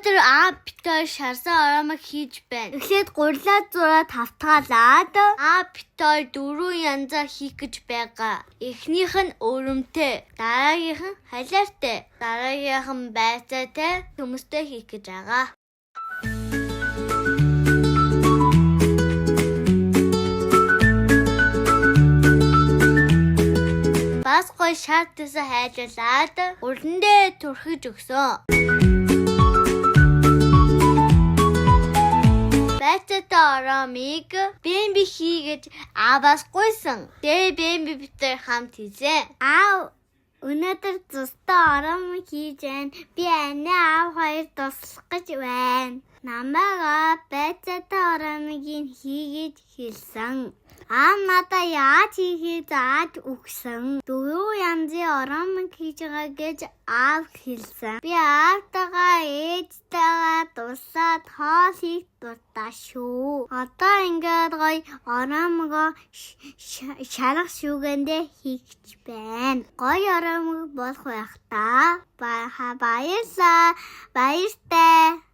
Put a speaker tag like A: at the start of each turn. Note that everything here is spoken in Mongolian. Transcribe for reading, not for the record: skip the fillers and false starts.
A: Өнөөдөр битээр шарсан оромог хийж байна. Эхлээд гурилаа зураад тавтгаалаад битээр 4 янзаар хийх гэж байгаа. Эхнийх нь өрөмтэй, дараагийнх нь халиартай, дараагийнх нь байцаатай, төмөстэй хийх гэж байгаа. Бас гоё шаардсан хайлуулад урандээ түрхэж өгсөн. Байцаатай оромыг Бэмби хийгээд бас гуйсан. Тэгээ Бэмби битээр хамт хийжээ. Өнөөдөр зустай оромыг хийж байна. Би аав хоёр туслах гэж байна. Намайг байцаатай оромыг хийгээд хэлсэн. Надаа яаж хийхээ зааж өгсөн. 4 янзын оромыг хийж байгаа гэж аав хэлсэн. Би аавтайгаа ээжтэйгээ дуусаад хоол хийх дуртай шүү. Одоо ингээд гоё оромгоо шарах шүүгэндээ хийх байна. Гоё оромог болох байх та. Баярлалаа. Баяртай.